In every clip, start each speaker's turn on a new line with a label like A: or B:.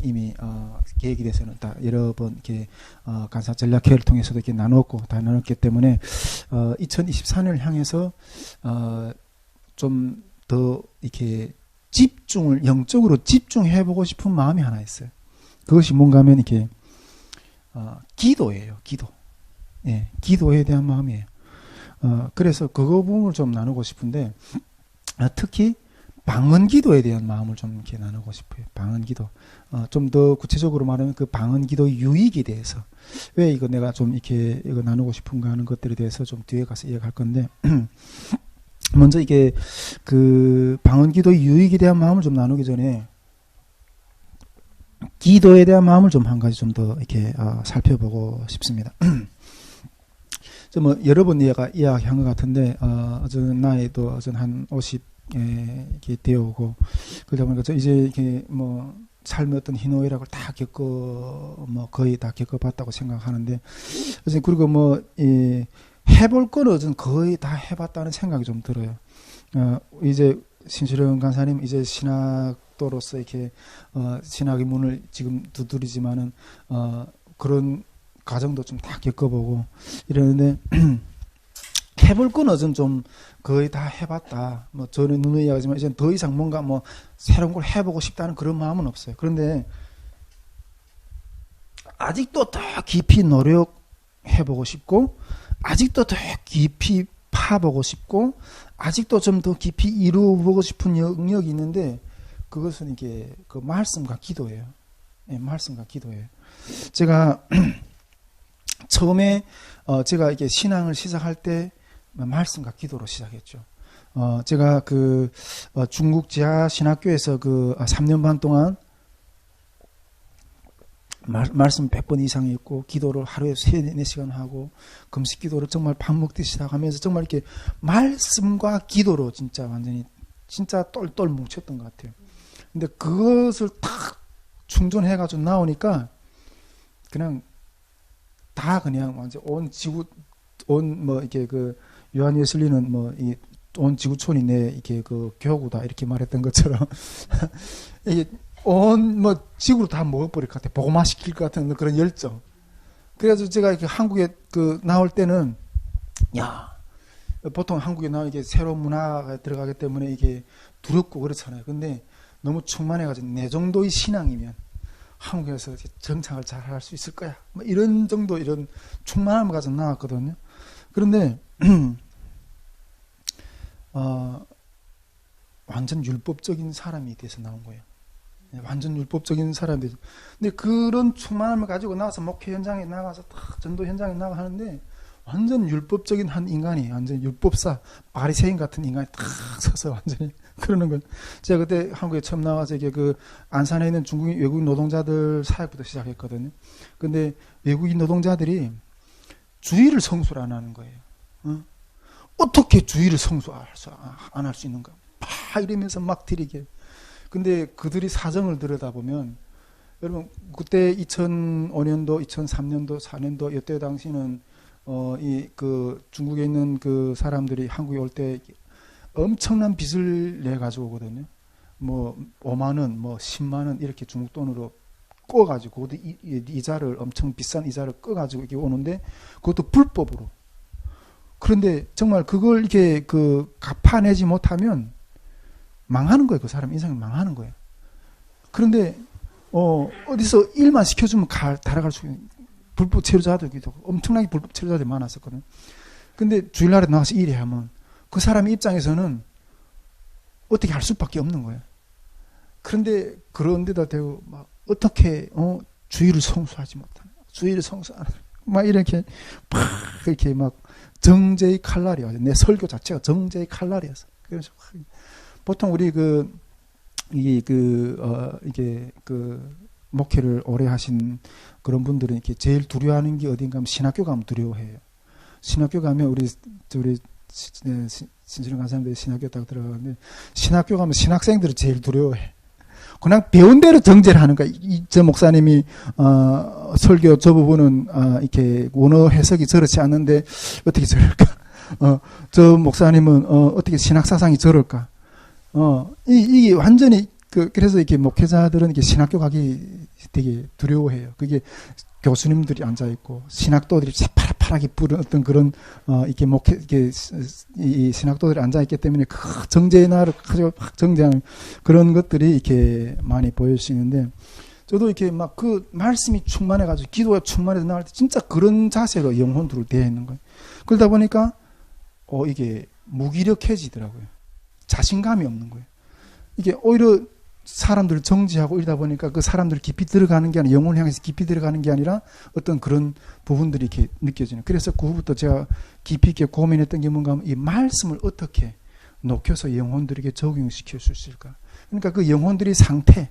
A: 이미 계획이 돼서는 다 여러 번 이렇게 간사 전략회의를 통해서도 이렇게 나눴고 다 나눴기 때문에 2024년을 향해서 좀 더 이렇게 집중을 영적으로 집중해보고 싶은 마음이 하나 있어요. 그것이 뭔가 하면 이렇게 기도예요. 기도. 예, 기도에 대한 마음이에요. 그래서 그거 부분을 좀 나누고 싶은데 특히 방언 기도에 대한 마음을 좀 이렇게 나누고 싶어요. 방언 기도. 좀 더 구체적으로 말하면 그 방언 기도의 유익에 대해서 왜 이거 내가 좀 이렇게 이거 나누고 싶은가 하는 것들에 대해서 좀 뒤에 가서 이야기할 건데 먼저 이게 그 방언 기도의 유익에 대한 마음을 좀 나누기 전에 기도에 대한 마음을 좀 한 가지 좀 더 이렇게 살펴보고 싶습니다. 뭐 여러 번 이야기한 것 같은데 어전 나이도 어전 한 50 이렇게 되어오고 그러다 보니까 이제 이렇게 뭐 삶의 어떤 희노애락을 다 뭐 거의 다 겪어봤다고 생각하는데 그리고 뭐 해볼 거는 어전 거의 다 해봤다는 생각이 좀 들어요. 이제 신실영 간사님 이제 신학도로서 이렇게 신학의 문을 지금 두드리지만은 그런 과정도 좀 다 겪어보고 이러는데 해볼 건 어전 좀 거의 다 해봤다. 뭐 저는 누누이 이야기하지만 이제 더 이상 뭔가 뭐 새로운 걸 해보고 싶다는 그런 마음은 없어요. 그런데 아직도 더 깊이 노력해보고 싶고 아직도 더 깊이 파보고 싶고 아직도 좀 더 깊이 이루어보고 싶은 영역이 있는데 그것은 이게 그 말씀과 기도예요. 예, 말씀과 기도예요. 제가 처음에 제가 이렇게 신앙을 시작할 때 말씀과 기도로 시작했죠. 제가 그 중국 지하 신학교에서 그 3년 반 동안 말씀 100번 이상 읽고 기도를 하루에 3-4시간 하고 금식 기도를 정말 밥 먹듯이 시작하면서 정말 이렇게 말씀과 기도로 진짜 완전히 진짜 똘똘 뭉쳤던 것 같아요. 근데 그것을 탁 충전해가지고 나오니까 그냥 다 그냥 완전 온 지구 온 뭐 이렇게 그 요한 웨슬리는 뭐 이 온 지구촌이 내 이렇게 그 교구다 이렇게 말했던 것처럼 이게 온 뭐 지구로 다 먹어버릴 것 같아. 복음화 시킬 것 같은 그런 열정. 그래서 제가 이렇게 한국에 그 나올 때는 야 보통 한국에 나오면 이게 새로운 문화가 들어가기 때문에 이게 두렵고 그렇잖아요. 근데 너무 충만해가지고 내 정도의 신앙이면 한국에서 정착을 잘 할 수 있을 거야. 뭐 이런 정도 이런 충만함을 가지고 나왔거든요. 그런데 완전 율법적인 사람이 돼서 나온 거예요. 완전 율법적인 사람이 돼서. 근데 그런 충만함을 가지고 나와서 목회 현장에 나가서 딱 전도 현장에 나가 하는데 완전 율법적인 한 인간이 완전 율법사 바리새인 같은 인간이 딱 서서 완전히 그러는 거예요. 제가 그때 한국에 처음 나와서 이게 그 안산에 있는 중국인 외국인 노동자들 사역부터 시작했거든요. 근데 외국인 노동자들이 주의를 성수를 안 하는 거예요. 어떻게 주의를 성수 안 할 수 있는가? 막 이러면서 막 들이게. 근데 그들이 사정을 들여다보면 여러분 그때 2005년도, 2003년도, 4년도 이때 당시는 이 그 중국에 있는 그 사람들이 한국에 올 때 엄청난 빚을 내 가지고 오거든요. 뭐 5만 원, 뭐 10만 원 이렇게 중국 돈으로 꺼 가지고 이자를 엄청 비싼 이자를 꺼 가지고 이렇게 오는데 그것도 불법으로. 그런데 정말 그걸 이렇게 그 갚아내지 못하면 망하는 거예요. 그 사람 인생이 망하는 거예요. 그런데 어디서 일만 시켜주면 달아갈 수 있는 불법 체류자들도 엄청나게 불법 체류자들이 많았었거든요. 근데 주일날에 나가서 일해야 하면 그 사람의 입장에서는 어떻게 할 수밖에 없는 거예요. 그런데 그런데다 대고 막 어떻게 주의를 성수하지 못하는 주의를 성수하는 막 이렇게 막 정제의 칼날이야. 내 설교 자체가 정제의 칼날이었어. 그래서 보통 우리 이게 목회를 오래 하신 그런 분들은 이렇게 제일 두려워하는 게 어딘가 하면 신학교 가면 두려워해요. 신학교 가면 우리 신실영 간사님들 신학교 딱 들어가는데 신학교 가면 신학생들은 제일 두려워해. 그냥 배운 대로 정제를 하는 거야. 저 목사님이 설교 저 부분은 이렇게 원어 해석이 저렇지 않는데 어떻게 저럴까? 저 목사님은 어떻게 신학 사상이 저럴까? 이게 완전히 그래서 이렇게 목회자들은 이렇게 신학교 가기 되게 두려워해요. 그게 교수님들이 앉아있고, 신학도들이 새파랗게 부른 어떤 그런, 이렇게 이 신학도들이 앉아있기 때문에 그 정죄의 날을 가지고 막 정죄하는 그런 것들이 이렇게 많이 보일 수 있는데, 저도 이렇게 막 그 말씀이 충만해가지고, 기도가 충만해서 나갈 때 진짜 그런 자세로 영혼들을 대해 있는 거예요. 그러다 보니까, 이게 무기력해지더라고요. 자신감이 없는 거예요. 이게 오히려 사람들을 정지하고 이러다 보니까 그 사람들이 깊이 들어가는 게 아니라, 영혼을 향해서 깊이 들어가는 게 아니라 어떤 그런 부분들이 이렇게 느껴지는. 그래서 그 후부터 제가 깊이 있게 고민했던 게 뭔가 하면 이 말씀을 어떻게 녹여서 영혼들에게 적용시킬 수 있을까. 그러니까 그 영혼들이 상태,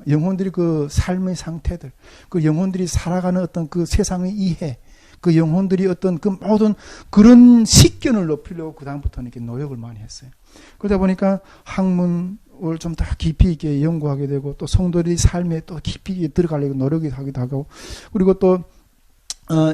A: 영혼들이 그 삶의 상태들, 그 영혼들이 살아가는 어떤 그 세상의 이해, 그 영혼들이 어떤 그 모든 그런 식견을 높이려고 그다음부터는 이렇게 노력을 많이 했어요. 그러다 보니까 학문을 좀 더 깊이 있게 연구하게 되고, 또 성도들의 삶에 또 깊이 있게 들어가려고 노력을 하기도 하고, 그리고 또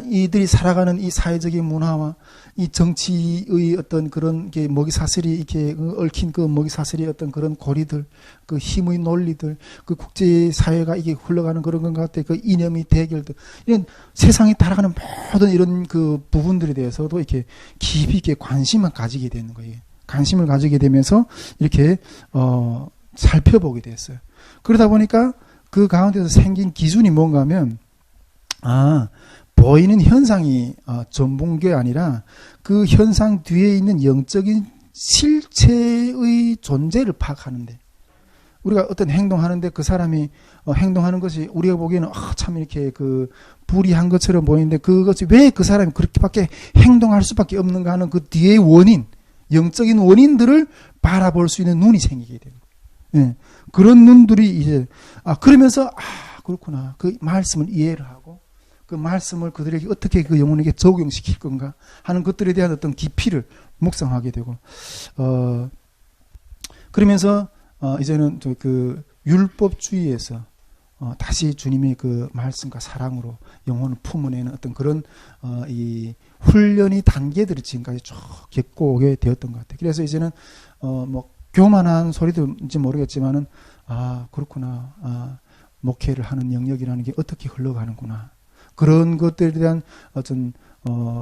A: 이들이 살아가는 이 사회적인 문화와 이 정치의 어떤 그런 게 먹이사슬이 이렇게 얽힌 그 먹이사슬의 어떤 그런 고리들, 그 힘의 논리들, 그 국제사회가 이게 흘러가는 그런 것 같아. 그 이념의 대결들, 이런 세상에 따라가는 모든 이런 그 부분들에 대해서도 이렇게 깊이 있게 관심을 가지게 되는 거예요. 관심을 가지게 되면서 이렇게, 살펴보게 됐어요. 그러다 보니까 그 가운데서 생긴 기준이 뭔가 하면, 보이는 현상이 전부인 게 아니라 그 현상 뒤에 있는 영적인 실체의 존재를 파악하는데, 우리가 어떤 행동하는데 그 사람이 행동하는 것이 우리가 보기에는 참 이렇게 그 불의한 것처럼 보이는데, 그것이 왜 그 사람이 그렇게밖에 행동할 수밖에 없는가 하는 그 뒤의 원인, 영적인 원인들을 바라볼 수 있는 눈이 생기게 되는 거예요. 예. 그런 눈들이 이제 그러면서 그렇구나, 그 말씀을 이해를 하고 그 말씀을 그들에게 어떻게 그 영혼에게 적용시킬 건가 하는 것들에 대한 어떤 깊이를 묵상하게 되고, 그러면서 이제는 그 율법주의에서 다시 주님의 그 말씀과 사랑으로 영혼을 품어내는 어떤 그런 이 훈련의 단계들을 지금까지 쭉 겪고 오게 되었던 것 같아요. 그래서 이제는 뭐 교만한 소리도인지 모르겠지만은 그렇구나, 목회를 하는 영역이라는 게 어떻게 흘러가는구나, 그런 것들에 대한 어떤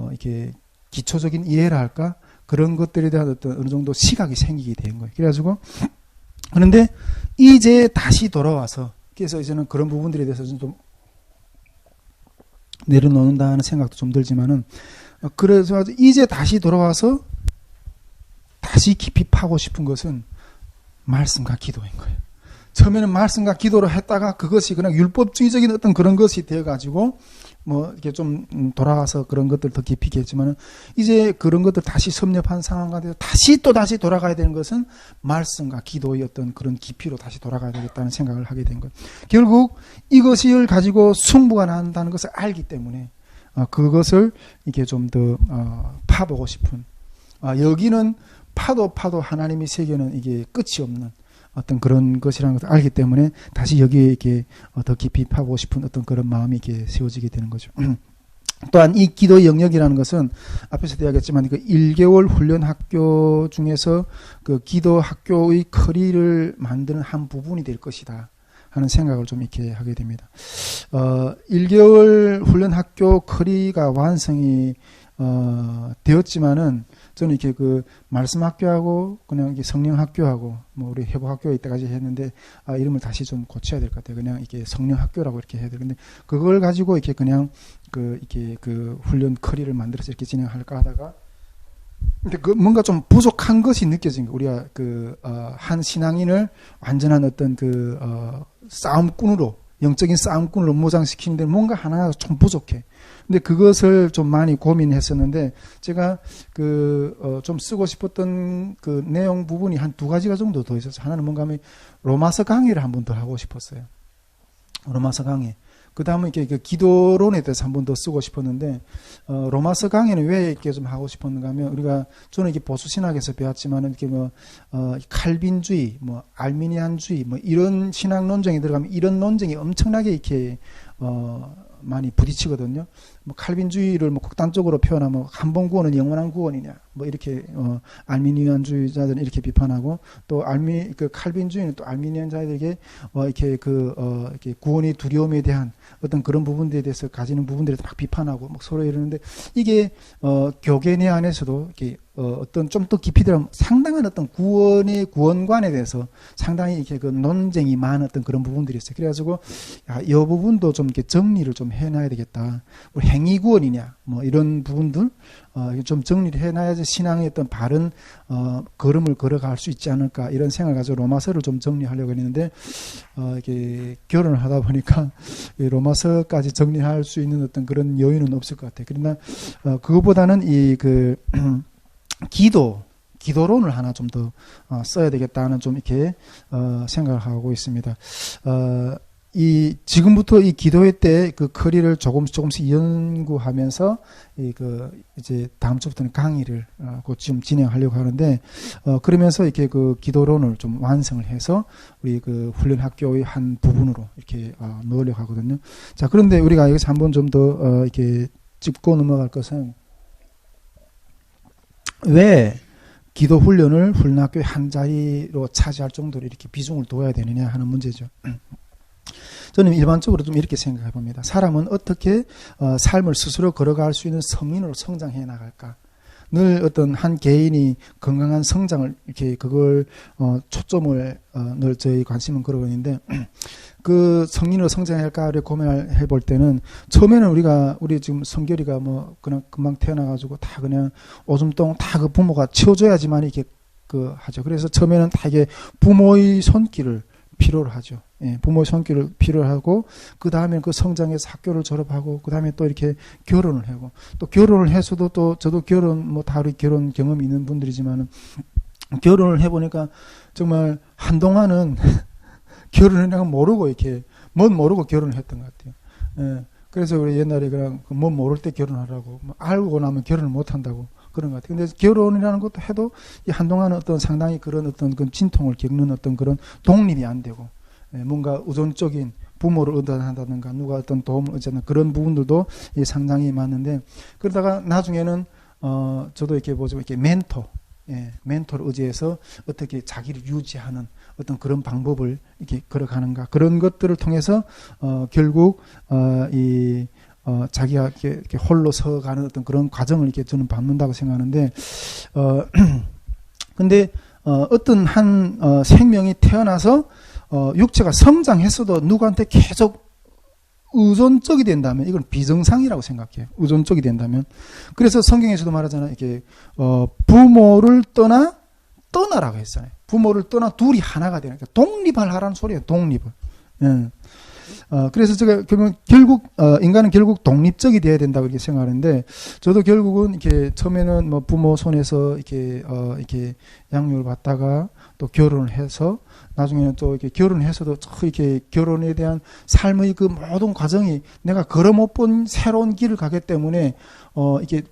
A: 이렇게 기초적인 이해를 할까, 그런 것들에 대한 어떤 어느 정도 시각이 생기게 된 거예요. 그래가지고 그런데 이제 다시 돌아와서, 그래서 이제는 그런 부분들에 대해서 좀 내려놓는다는 생각도 좀 들지만은, 그래서 이제 다시 돌아와서 다시 깊이 파고 싶은 것은 말씀과 기도인 거예요. 처음에는 말씀과 기도로 했다가 그것이 그냥 율법주의적인 어떤 그런 것이 되어가지고 뭐 이렇게 좀 돌아가서 그런 것들 더 깊이 했지만은, 이제 그런 것들 다시 섭렵한 상황과 돼서 다시 돌아가야 되는 것은 말씀과 기도의 어떤 그런 깊이로 다시 돌아가야 되겠다는 생각을 하게 된 거예요. 결국 이것을 가지고 승부가 난다는 것을 알기 때문에 그것을 이렇게 좀 더 파보고 싶은, 여기는 파도 하나님의 세계는 이게 끝이 없는 어떤 그런 것이라는 것을 알기 때문에 다시 여기에 이렇게 더 깊이 파보고 싶은 어떤 그런 마음이 이렇게 세워지게 되는 거죠. 또한 이 기도 영역이라는 것은 앞에서도 이야기했지만 그 1개월 훈련 학교 중에서 그 기도 학교의 커리를 만드는 한 부분이 될 것이다 하는 생각을 좀 이렇게 하게 됩니다. 1개월 훈련 학교 커리가 완성이 되었지만은, 저는 이렇게 그 말씀 학교하고 그냥 이게 성령 학교하고 뭐 우리 회복 학교에 이때까지 했는데 이름을 다시 좀 고쳐야 될 것 같아요. 그냥 이게 성령 학교라고 이렇게 해야 되는데, 그걸 가지고 이렇게 그냥 이렇게 그 훈련 커리를 만들어서 이렇게 진행할까 하다가, 근데 그 뭔가 좀 부족한 것이 느껴진 거. 우리가 한 신앙인을 완전한 어떤 싸움꾼으로, 영적인 싸움꾼으로 모장시키는데 뭔가 하나가 좀 부족해. 근데 그것을 좀 많이 고민했었는데, 제가 좀 쓰고 싶었던 그 내용 부분이 한 두 가지가 정도 더 있었어요. 하나는 뭔가 하면 로마서 강의를 한 번 더 하고 싶었어요. 로마서 강의. 그 다음에 이렇게 그 기도론에 대해서 한 번 더 쓰고 싶었는데, 로마서 강의는 왜 이렇게 좀 하고 싶었는가 하면, 저는 이게 보수신학에서 배웠지만은, 이렇게 칼빈주의, 알미니안주의, 이런 신학 논쟁에 들어가면 이런 논쟁이 엄청나게 이렇게, 많이 부딪히거든요. 뭐 칼빈주의를 뭐 극단적으로 표현하면 한 번 구원은 영원한 구원이냐 뭐 이렇게 알미니안주의자들은 이렇게 비판하고 또 그 칼빈주의는 또 알미니안자들에게 이렇게 이렇게 구원의 두려움에 대한 어떤 그런 부분들에 대해서 가지는 부분들에 막 비판하고 막 서로 이러는데 이게 교계 내 안에서도 이렇게 어떤 좀 더 깊이 들어가면 상당한 어떤 구원관에 대해서 상당히 이렇게 그 논쟁이 많은 어떤 그런 부분들이 있어요. 그래가지고 이 부분도 좀 이렇게 정리를 좀 해놔야 되겠다. 우리 행위 구원이냐 뭐 이런 부분들 좀 정리를 해놔야지 신앙의 어떤 바른 걸음을 걸어갈 수 있지 않을까 이런 생각을 가지고 로마서를 좀 정리하려고 했는데 이게 결혼을 하다 보니까 로마서까지 정리할 수 있는 어떤 그런 여유는 없을 것 같아요. 그러나 그것보다는 기도론을 하나 좀 더 써야 되겠다는 좀 이렇게 생각을 하고 있습니다. 지금부터 이 기도회 때 그 커리를 조금씩 연구하면서 이제 다음 주부터는 강의를 곧 지금 진행하려고 하는데 그러면서 이렇게 그 기도론을 좀 완성을 해서 우리 그 훈련 학교의 한 부분으로 이렇게 넣으려고 하거든요. 자, 그런데 우리가 여기서 한번 좀 더 이렇게 짚고 넘어갈 것은 왜 기도 훈련을 훈련학교의 한 자리로 차지할 정도로 이렇게 비중을 둬야 되느냐 하는 문제죠. 저는 일반적으로 좀 이렇게 생각해 봅니다. 사람은 어떻게 삶을 스스로 걸어갈 수 있는 성인으로 성장해 나갈까? 늘 어떤 한 개인이 건강한 성장을 이렇게 그걸 초점을 늘 저희 관심은 그러고 있는데 그 성인으로 성장할까를 고민해 볼 때는 처음에는 우리 지금 성결이가 뭐 그냥 금방 태어나가지고 다 그냥 오줌똥 다 그 부모가 치워줘야지만 이렇게 하죠. 그래서 처음에는 다 이게 부모의 손길을 필요로 하죠. 예, 부모의 손길을 필요로 하고 그 다음에 그 성장해서 학교를 졸업하고 그 다음에 또 이렇게 결혼을 하고 또 결혼을 해서도 또 저도 결혼 뭐 다 우리 결혼 경험이 있는 분들이지만은 결혼을 해보니까 정말 한동안은 결혼을 내가 모르고 이렇게 뭔 모르고 결혼을 했던 것 같아요. 예, 그래서 우리 옛날에 그냥 뭔 모를 때 결혼하라고 알고 나면 결혼을 못 한다고 그런 것 같아요. 근데 결혼이라는 것도 해도 한동안은 어떤 상당히 그런 어떤 그 진통을 겪는 어떤 그런 독립이 안 되고 뭔가 의존적인 부모를 의존한다든가 누가 어떤 도움을 의존하는 그런 부분들도 상당히 많은데 그러다가 나중에는 저도 이렇게 보죠. 이렇게 멘토를 의지해서 어떻게 자기를 유지하는 어떤 그런 방법을 이렇게 걸어가는가 그런 것들을 통해서 결국 자기가 이렇게 홀로 서가는 어떤 그런 과정을 이렇게 저는 밟는다고 생각하는데, 근데, 어떤 한, 생명이 태어나서, 육체가 성장했어도 누구한테 계속 의존적이 된다면, 이건 비정상이라고 생각해요. 의존적이 된다면. 그래서 성경에서도 말하잖아요. 이렇게, 부모를 떠나라고 했잖아요. 부모를 떠나 둘이 하나가 되는, 그러니까 독립하라는 소리예요. 독립을. 예. 그래서 제가 결국 인간은 결국 독립적이 돼야 된다고 이렇게 생각하는데 저도 결국은 이렇게 처음에는 뭐 부모 손에서 이렇게 양육을 받다가 또 결혼을 해서 나중에는 또 이렇게 결혼해서도 이렇게 결혼에 대한 삶의 그 모든 과정이 내가 걸어 못 본 새로운 길을 가기 때문에 이렇게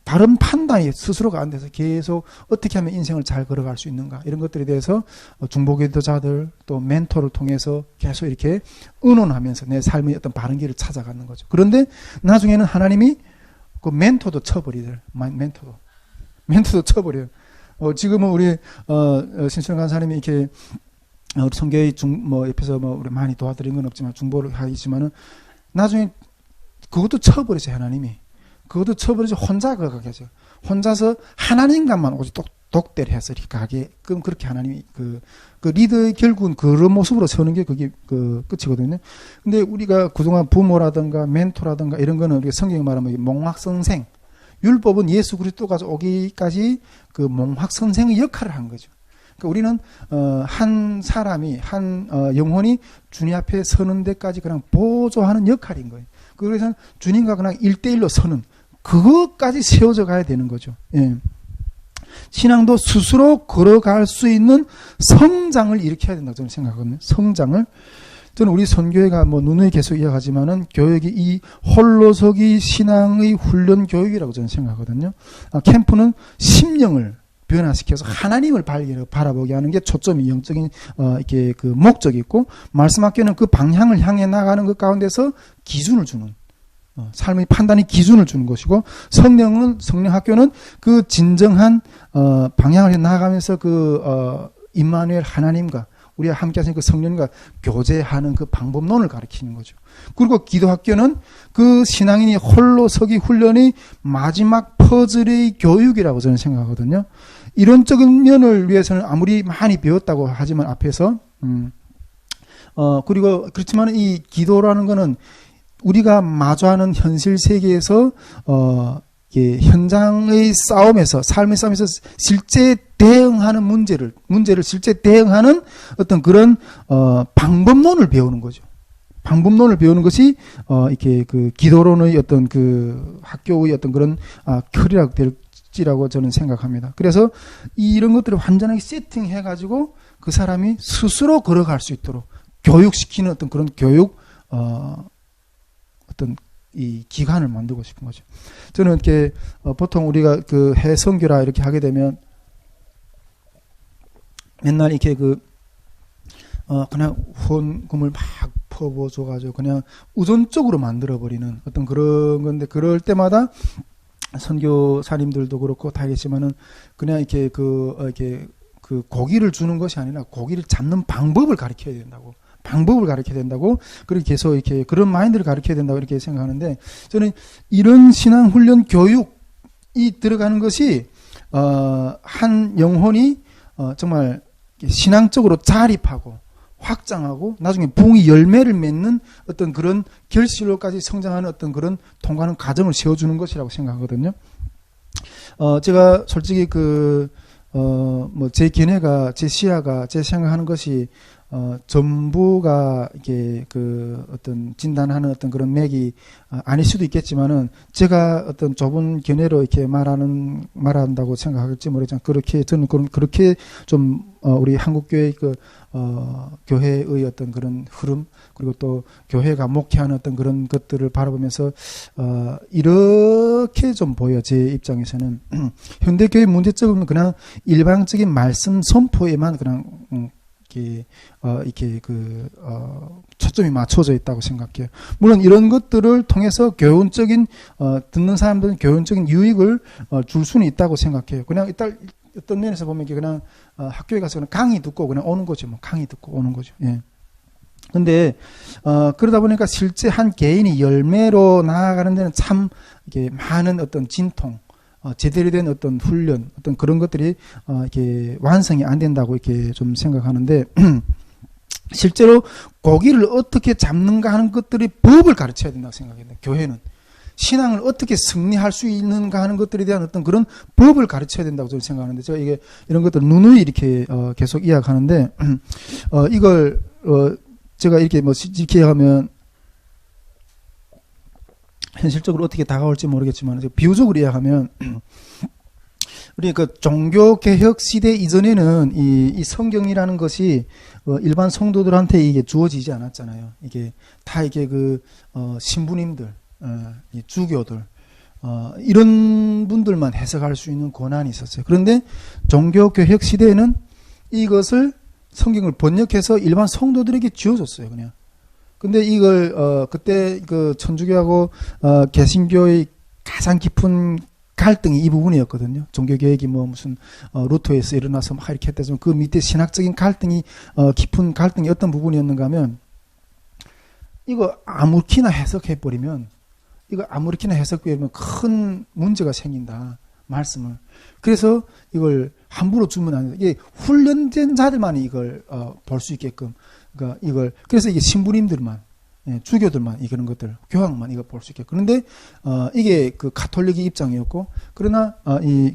A: 바른 판단이 스스로가 안 돼서 계속 어떻게 하면 인생을 잘 걸어갈 수 있는가 이런 것들에 대해서 중보기도자들 또 멘토를 통해서 계속 이렇게 의논하면서 내 삶의 어떤 바른 길을 찾아가는 거죠. 그런데 나중에는 하나님이 그 멘토도 쳐버리들 멘토도 쳐버려요. 지금은 우리 신순 간사님이 이렇게 우리 성교의 옆에서 우리 많이 도와드린 건 없지만 중보를 하지만은 나중에 그것도 쳐버리세요. 하나님이. 그것도 쳐버리지 혼자 가게 하죠. 혼자서 하나님과만 오직 독대를 해서 이렇게 가게. 그럼 그렇게 하나님이 그 리더의 결국은 그런 모습으로 서는 게 그게 끝이거든요. 근데 우리가 그동안 부모라든가 멘토라든가 이런 거는 우리가 성경에 말하면 몽학선생. 율법은 예수 그리스도가 오기까지 그 몽학선생의 역할을 한 거죠. 그러니까 우리는 한 사람이 영혼이 주님 앞에 서는 데까지 그냥 보조하는 역할인 거예요. 그래서 주님과 그냥 1대1로 서는 그것까지 세워져 가야 되는 거죠. 예. 신앙도 스스로 걸어갈 수 있는 성장을 일으켜야 된다고 저는 생각하거든요. 성장을. 저는 우리 선교회가 누누이 계속 이야기하지만은 교육이 이 홀로서기 신앙의 훈련 교육이라고 저는 생각하거든요. 캠프는 심령을 변화시켜서 하나님을 바라보게 하는 게 초점이 영적인 이렇게 그 목적이 있고 말씀학교는 그 방향을 향해 나가는 것 가운데서 기준을 주는 삶의 판단의 기준을 주는 것이고, 성령 학교는 그 진정한 방향을 나아가면서 임마누엘 하나님과 우리가 함께 하신 그 성령과 교제하는 그 방법론을 가르치는 거죠. 그리고 기도학교는 그 신앙인이 홀로 서기 훈련의 마지막 퍼즐의 교육이라고 저는 생각하거든요. 이론적인 면을 위해서는 아무리 많이 배웠다고 하지만 앞에서 그리고 그렇지만 이 기도라는 거는 우리가 마주하는 현실 세계에서 현장의 싸움에서, 삶의 싸움에서 실제 대응하는 문제를 실제 대응하는 어떤 그런 방법론을 배우는 거죠. 방법론을 배우는 것이 이렇게 그 기도론의 어떤 그 학교의 어떤 그런 컬이라고 될지라고 저는 생각합니다. 그래서 이런 것들을 완전하게 세팅해 가지고 그 사람이 스스로 걸어갈 수 있도록 교육시키는 어떤 그런 교육 어떤 이 기간을 만들고 싶은 거죠. 저는 이렇게 보통 우리가 그 해성교라 이렇게 하게 되면 맨날 이렇게 그냥 후원금을 막 퍼부어줘가지고 그냥 우선적으로 만들어버리는 어떤 그런 건데, 그럴 때마다 선교사님들도 그렇고 다 계시지만은 그냥 이렇게 이렇게 고기를 주는 것이 아니라 고기를 잡는 방법을 가르쳐야 된다고. 그리고 계속 이렇게 그런 마인드를 가르쳐야 된다고 이렇게 생각하는데, 저는 이런 신앙훈련 교육이 들어가는 것이, 한 영혼이, 정말 신앙적으로 자립하고 확장하고 나중에 부흥의 열매를 맺는 어떤 그런 결실로까지 성장하는 어떤 그런 통과하는 과정을 세워주는 것이라고 생각하거든요. 제가 솔직히 제 견해가, 제 시야가, 제 생각하는 것이, 전부가 이게 어떤 진단하는 어떤 그런 맥이 아닐 수도 있겠지만은, 제가 어떤 좁은 견해로 이렇게 말한다고 생각할지 모르지만, 저는 그렇게 좀, 우리 한국교회 교회의 어떤 그런 흐름, 그리고 또 교회가 목회하는 어떤 그런 것들을 바라보면서, 이렇게 좀 보여, 제 입장에서는. 현대교회 문제점은 그냥 일방적인 말씀 선포에만 그냥, 이렇게 초점이 맞춰져 있다고 생각해요. 물론 이런 것들을 통해서 교훈적인, 듣는 사람들은 교훈적인 유익을 줄 수는 있다고 생각해요. 그냥 어떤 면에서 보면 그냥 학교에 가서 그냥 강의 듣고 그냥 오는 거죠. 강의 듣고 오는 거죠. 예. 근데 그러다 보니까 실제 한 개인이 열매로 나아가는 데는 참 이게 많은 어떤 진통, 제대로 된 어떤 훈련, 어떤 그런 것들이 이렇게 완성이 안 된다고 이렇게 좀 생각하는데, 실제로 고기를 어떻게 잡는가 하는 것들이 법을 가르쳐야 된다고 생각해요. 교회는 신앙을 어떻게 승리할 수 있는가 하는 것들에 대한 어떤 그런 법을 가르쳐야 된다고 저는 생각하는데, 제가 이런 것들 누누이 이렇게 계속 이야기하는데, 이걸 제가 이렇게 이렇게 하면 현실적으로 어떻게 다가올지 모르겠지만, 비유적으로 이야기하면, 우리 종교개혁 시대 이전에는 이 성경이라는 것이 일반 성도들한테 이게 주어지지 않았잖아요. 이게 다 이게 신부님들, 이 주교들, 이런 분들만 해석할 수 있는 권한이 있었어요. 그런데 종교개혁 시대에는 이것을 성경을 번역해서 일반 성도들에게 지어줬어요, 그냥. 근데 이걸 그때 천주교하고 개신교의 가장 깊은 갈등이 이 부분이었거든요. 종교개혁이 무슨 루터에서 일어나서 막 이렇게 했다지만, 그 밑에 신학적인 갈등이 깊은 갈등이 어떤 부분이었는가 하면, 이거 아무렇게나 해석해버리면 큰 문제가 생긴다, 말씀을. 그래서 이걸 함부로 주면 안 돼. 이게 훈련된 자들만이 이걸 볼 수 있게끔, 그래서 이게 신부님들만, 주교들만 그런 것들, 교황만 이거 볼 수 있게. 그런데 이게 가톨릭의 입장이었고, 그러나 이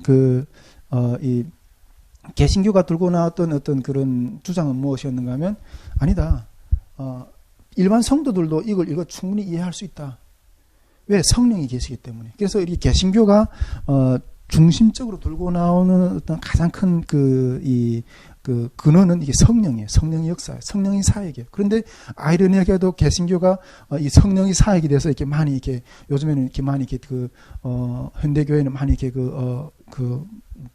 A: 개신교가 들고 나왔던 어떤 그런 주장은 무엇이었는가 하면, 아니다. 일반 성도들도 이거 충분히 이해할 수 있다. 왜? 성령이 계시기 때문에. 그래서 이 개신교가 중심적으로 들고 나오는 어떤 가장 큰 근원은 이게 성령이에요. 성령의 역사예요. 성령의 사역이에요. 그런데 아이러니하게도 개신교가 이 성령의 사역이 돼서 이렇게 많이 이렇게 요즘에는 이렇게 많이 이렇게 현대교회는 많이 이렇게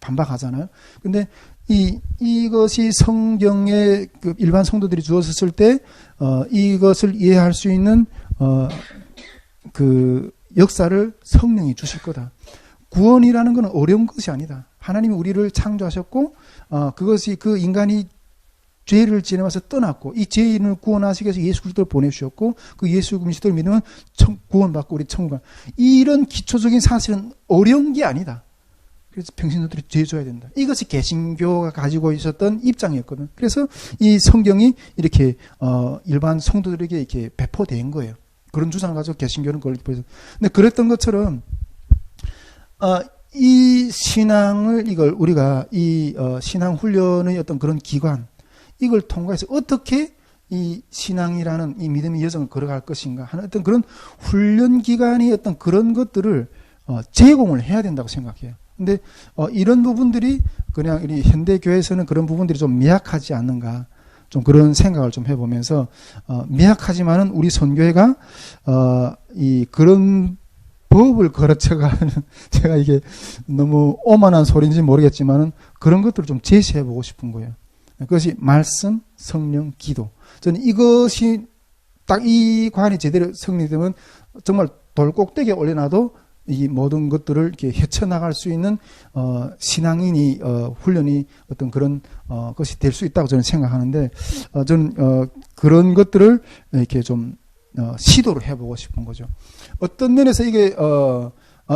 A: 반박하잖아요. 근데 이것이 성경에 일반 성도들이 주어졌을 때 이것을 이해할 수 있는 그 역사를 성령이 주실 거다. 구원이라는 것은 어려운 것이 아니다. 하나님이 우리를 창조하셨고 그것이 그 인간이 죄를 지내면서 떠났고 이 죄인을 구원하시기 위해서 예수 그리스도를 보내주셨고 그 예수 그리스도를 믿으면 구원받고 우리 천국 가. 이런 기초적인 사실은 어려운 게 아니다. 그래서 평신도들이 죄져야 된다. 이것이 개신교가 가지고 있었던 입장이었거든. 그래서 이 성경이 이렇게 일반 성도들에게 이렇게 배포된 거예요. 그런 주장을 가지고 개신교는 그걸 보여서. 근데 그랬던 것처럼 이 신앙을 이걸 우리가 이 신앙 훈련의 어떤 그런 기관 이걸 통과해서 어떻게 이 신앙이라는 이 믿음의 여정을 걸어갈 것인가 하는 어떤 그런 훈련 기간이 어떤 그런 것들을 제공을 해야 된다고 생각해요. 근데 이런 부분들이 그냥 우리 현대 교회에서는 그런 부분들이 좀 미약하지 않는가 좀 그런 생각을 좀 해보면서 미약하지만은 우리 선교회가 이 그런 법을 거쳐가는 제가 이게 너무 오만한 소리인지 모르겠지만은 그런 것들을 좀 제시해보고 싶은 거예요. 그것이 말씀, 성령, 기도. 저는 이것이 딱 이 관이 제대로 성립되면 정말 돌 꼭대기에 올려놔도 이 모든 것들을 이렇게 헤쳐나갈 수 있는 신앙인이 훈련이 어떤 그런 것이 될 수 있다고 저는 생각하는데 저는 그런 것들을 이렇게 좀 시도를 해보고 싶은 거죠. 어떤 면에서 이게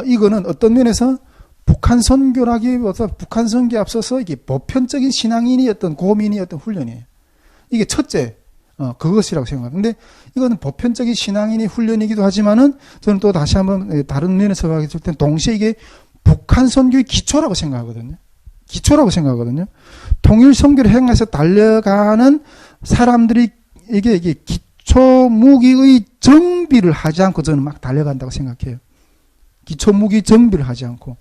A: 이거는 어떤 면에서 북한 선교라기보다 북한 선교에 앞서서 이게 보편적인 신앙인이 어떤 고민이 어떤 훈련이에요. 이게 첫째 그것이라고 생각합니다. 근데 이거는 보편적인 신앙인이 훈련이기도 하지만은 저는 또 다시 한번 다른 면에서 봤을 때 동시에 이게 북한 선교의 기초라고 생각하거든요. 기초라고 생각하거든요. 통일 선교를 행해서 달려가는 사람들이 이게 기초 무기의 정비를 하지 않고 저는 막 달려간다고 생각해요. 기초 무기 정비를 하지 않고.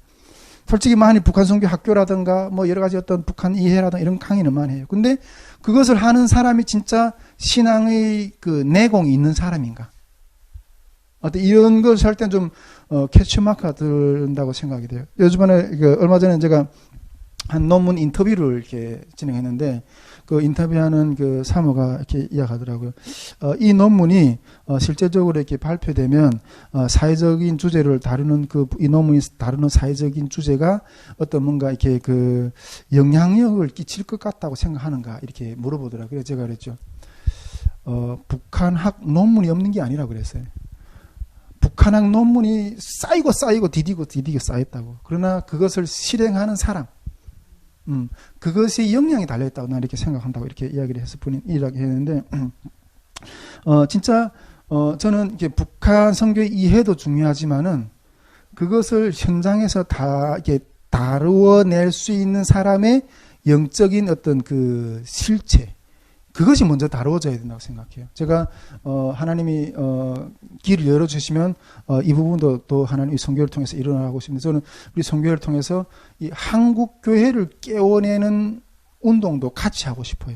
A: 솔직히 많이 북한 선교 학교라든가 뭐 여러 가지 어떤 북한 이해라든가 이런 강의는 많이 해요. 근데 그것을 하는 사람이 진짜 신앙의 그 내공이 있는 사람인가? 어떤 이런 것을 할 때 좀 캐치마크가 들는다고 생각이 돼요. 요즘에 얼마 전에 제가 한 논문 인터뷰를 이렇게 진행했는데 그 인터뷰하는 그 사모가 이렇게 이야기하더라고요. 이 논문이 실제적으로 이렇게 발표되면 사회적인 주제를 다루는 이 논문이 다루는 사회적인 주제가 어떤 뭔가 이렇게 그 영향력을 끼칠 것 같다고 생각하는가 이렇게 물어보더라고요. 그래서 제가 그랬죠. 북한학 논문이 없는 게 아니라 그랬어요. 북한학 논문이 쌓이고 디디고 쌓였다고. 그러나 그것을 실행하는 사람 그것이 영향이 달려있다고 나는 이렇게 생각한다고 이렇게 이야기를 해서 이야기했는데 진짜 저는 이렇게 북한 선교의 이해도 중요하지만은 그것을 현장에서 다 이렇게 다루어낼 수 있는 사람의 영적인 어떤 그 실체 그것이 먼저 다루어져야 된다고 생각해요. 제가 하나님이 길을 열어주시면 이 부분도 또 하나님의 선교를 통해서 일어나고 싶습니다. 저는 우리 선교를 통해서 이 한국 교회를 깨워내는 운동도 같이 하고 싶어요.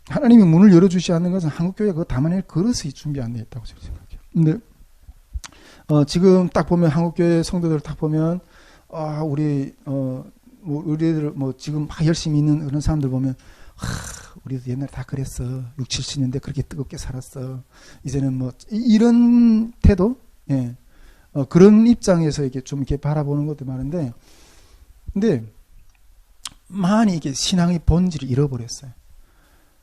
A: 하나님이 문을 열어주시 않는 것은 한국 교회가 그거 담아낼 그릇이 준비 안 되어 있다고 저는 생각해요. 근데 지금 딱 보면 한국 교회 성도들 딱 보면 우리들 뭐 지금 막 열심히 있는 그런 사람들 보면 우리도 옛날에 다 그랬어. 60, 70년대 그렇게 뜨겁게 살았어. 이제는 뭐 이런 태도, 그런 입장에서 이렇게 좀 이렇게 바라보는 것도 많은데, 근데 많이 이게 신앙의 본질을 잃어버렸어요.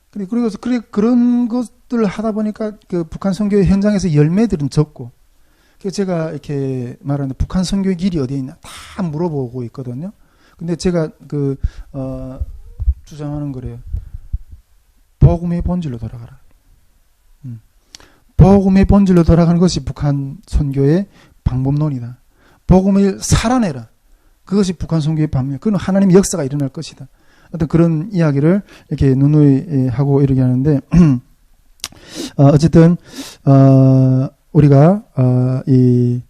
A: 그리고 그런 것들을 하다 보니까 그 북한 선교의 현장에서 열매들은 적고, 그래서 제가 이렇게 말하는데 북한 선교의 길이 어디에 있나 다 물어보고 있거든요. 근데 제가 주장하는 거래요. 복음의 본질로 돌아가라. 복음의 본질로 돌아가는 것이 북한 선교의 방법론이다. 복음을 살아내라. 그것이 북한 선교의 방법. 그건 하나님의 역사가 일어날 것이다. 어떤 그런 이야기를 이렇게 누누이 하고 이렇게 하는데 어쨌든 우리가 이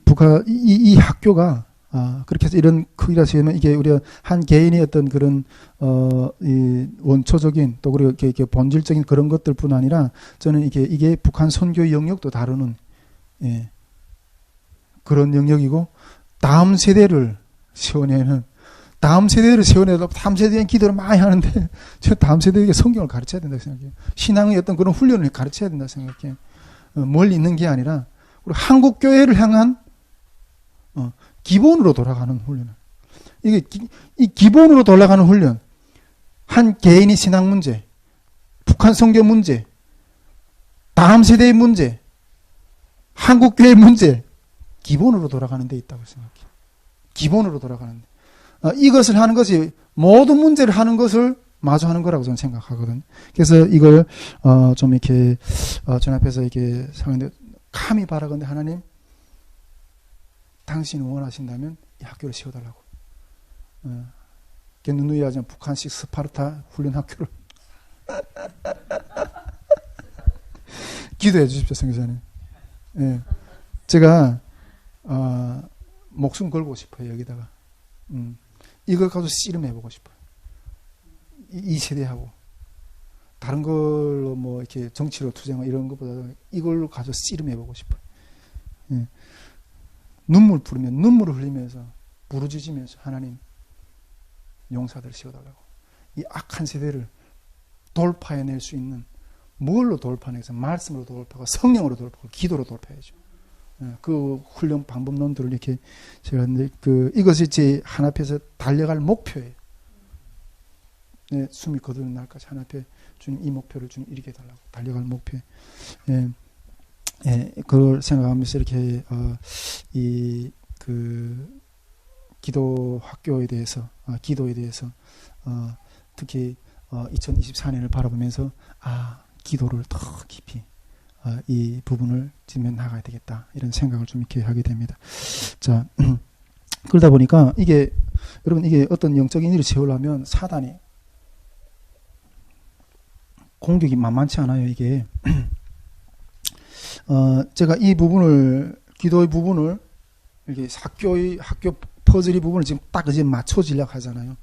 A: 북한 이 학교가 그렇게 해서 이런 크기라 지으면 이게 우리가 한 개인의 어떤 그런 이 원초적인 또 그리고 이렇게 본질적인 그런 것들뿐 아니라 저는 이게 북한 선교의 영역도 다루는 그런 영역이고 다음 세대를 세워내도 다음 세대에 기도를 많이 하는데 저 다음 세대에게 성경을 가르쳐야 된다고 생각해요. 신앙의 어떤 그런 훈련을 가르쳐야 된다고 생각해요. 멀리 있는 게 아니라 우리 한국 교회를 향한 기본으로 돌아가는 훈련. 이게 이 기본으로 돌아가는 훈련. 한 개인의 신앙 문제, 북한 선교 문제, 다음 세대의 문제, 한국 교회 문제, 기본으로 돌아가는 데 있다고 생각해요. 기본으로 돌아가는 데. 이것을 하는 것이 모든 문제를 하는 것을 마주하는 거라고 저는 생각하거든요. 그래서 이걸 좀 이렇게 전 앞에서 이렇게 상황인데 감히 바라건대 하나님, 당신이 원하신다면 이 학교를 세워달라고. 누누이하지 북한식 스파르타 훈련 학교를 기도해 주십시오, 선교사님. 예. 제가 목숨 걸고 싶어요, 여기다가. 이걸 가지고 씨름해보고 싶어요. 이 세대하고. 다른 걸로 뭐 이렇게 정치로 투쟁하고 이런 것보다 이걸로 가지고 씨름해보고 싶어요. 예. 눈물 뿌리면, 눈물을 흘리면서, 부르짖으면서 하나님, 용사들 세워달라고. 이 악한 세대를 돌파해낼 수 있는, 뭘로 돌파해서 말씀으로 돌파하고 성령으로 돌파하고 기도로 돌파해야죠. 그 훈련 방법론들을 이렇게 제가 이것이 제 한 앞에서 달려갈 목표예요. 숨이 거두는 날까지 한 앞에 주님 이 목표를 주님 이루게 해달라고 달려갈 목표. 그걸 생각하면서 이렇게 기도 학교에 대해서 기도에 대해서 특히 2024년을 바라보면서 기도를 더 깊이 이 부분을 짚면 나가야 되겠다 이런 생각을 좀 이렇게 하게 됩니다. 자, 그러다 보니까 이게 여러분 이게 어떤 영적인 일을 채우려면 사단이 공격이 만만치 않아요. 이게 제가 이 부분을 기도의 부분을 이렇게 학교 퍼즐의 부분을 지금 딱 이제 맞춰지려고 하잖아요.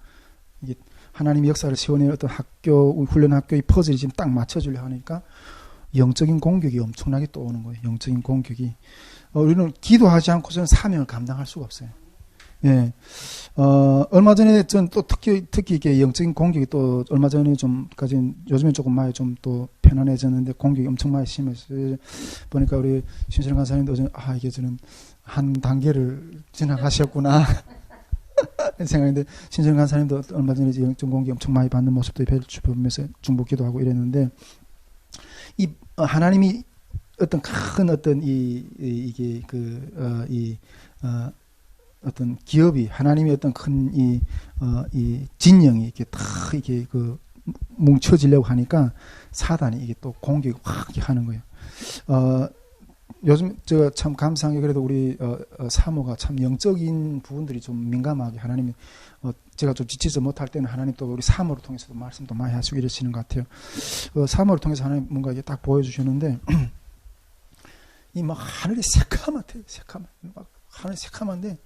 A: 이게 하나님의 역사를 세워낸 어떤 학교 훈련 학교의 퍼즐이 지금 딱 맞춰지려고 하니까 영적인 공격이 엄청나게 또 오는 거예요. 영적인 공격이. 우리는 기도하지 않고서는 사명을 감당할 수가 없어요. 예. 얼마 전에 전 또 특히 이게 영적인 공격이 또 얼마 전에 좀까지 요즘에 조금 많이 좀 또 편안해졌는데 공격이 엄청 많이 심했어요. 보니까 우리 신철 간사님도 이게 저는 한 단계를 지나가셨구나. 생각했는데 신철 간사님도 얼마 전에 영적 공격이 엄청 많이 받는 모습도 보면서 중보 기도하고 이랬는데 이 하나님이 어떤 큰 어떤 어떤 기업이 하나님의 어떤 큰 이 진영이 이렇게 다 이게 뭉쳐지려고 하니까 사단이 이게 또 공격이 확 하는 거예요. 요즘 제가 참 감사한 게 그래도 우리 사모가 참 영적인 부분들이 좀 민감하게 하나님이 제가 좀 지치지 못할 때는 하나님 또 우리 사모를 통해서도 말씀도 많이 하시고 이러시는 것 같아요. 사모를 통해서 하나님 뭔가 이게 딱 보여주셨는데 이 막 하늘이 새카맣대요. 막 하늘이 새카만데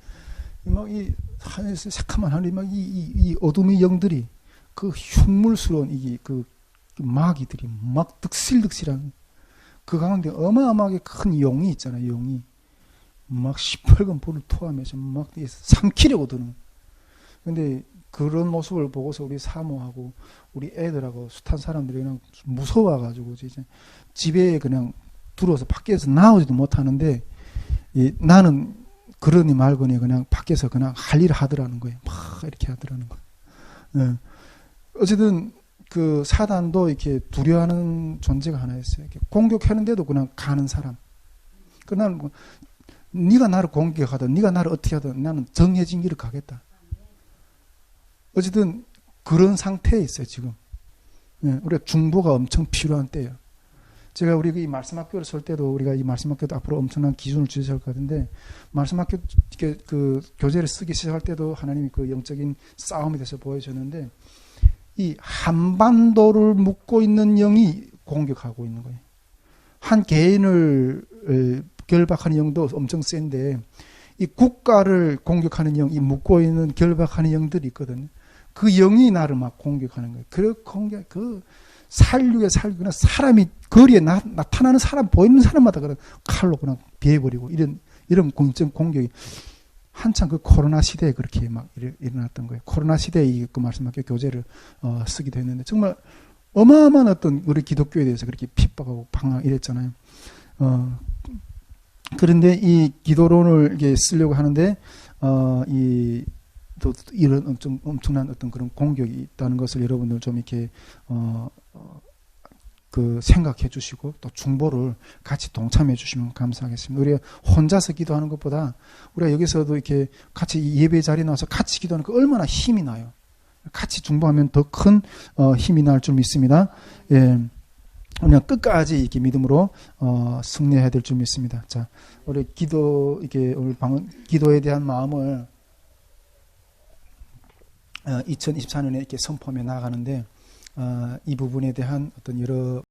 A: 막 이 하늘에서 새카만 하늘이 막 이 어둠의 영들이 그 흉물스러운 그 마귀들이 막 득실득실한 그 가운데 어마어마하게 큰 용이 있잖아요. 용이 막 시뻘건 불을 토하면서 막 삼키려고 드는. 근데 그런 모습을 보고서 우리 사모하고 우리 애들하고 숱한 사람들이 그냥 무서워가지고 이제 집에 그냥 들어와서 밖에서 나오지도 못하는데 나는 그러니 말거니 그냥 밖에서 그냥 할 일을 하더라는 거예요. 막 이렇게 하더라는 거예요. 네. 어쨌든 그 사단도 이렇게 두려워하는 존재가 하나 있어요. 이렇게 공격하는데도 그냥 가는 사람. 그난 뭐, 네가 나를 공격하든 네가 나를 어떻게 하든 나는 정해진 길을 가겠다. 어쨌든 그런 상태에 있어요 지금. 네, 우리가 중보가 엄청 필요한 때예요. 제가 우리 이 말씀학교를 설 때도 우리가 이 말씀학교도 앞으로 엄청난 기준을 주셔야 할 것 같은데 말씀학교 그 교재를 쓰기 시작할 때도 하나님이 그 영적인 싸움에 대해서 보여주셨는데 이 한반도를 묶고 있는 영이 공격하고 있는 거예요. 한 개인을 결박하는 영도 엄청 센데 이 국가를 공격하는 영, 이 묶고 있는 결박하는 영들이 있거든요. 그 영이 나를 막 공격하는 거예요. 그 살육에 그냥 사람이 거리에 나타나는 사람 보이는 사람마다 그냥 칼로 그냥 베어버리고 이런 공격이 한참 그 코로나 시대에 그렇게 막 일어났던 거예요. 코로나 시대에 그 말씀학교 교재를 쓰기도 했는데 정말 어마어마한 어떤 우리 기독교에 대해서 그렇게 핍박하고 방황 이랬잖아요. 어, 그런데 이 기도론을 이게 쓰려고 하는데 또 이런 좀 엄청난 어떤 그런 공격이 있다는 것을 여러분들 좀 이렇게 그 생각해 주시고 또 중보를 같이 동참해 주시면 감사하겠습니다. 우리가 혼자서 기도하는 것보다 우리가 여기서도 이렇게 같이 예배 자리에 나와서 같이 기도하는 거 얼마나 힘이 나요. 같이 중보하면 더 큰 힘이 날 줄 믿습니다. 예. 우리가 끝까지 이렇게 믿음으로 승리해야 될 줄 믿습니다. 자, 우리 이게 오늘 기도에 대한 마음을 2024년에 이렇게 선포하며 나아가는데 이 부분에 대한 어떤 여러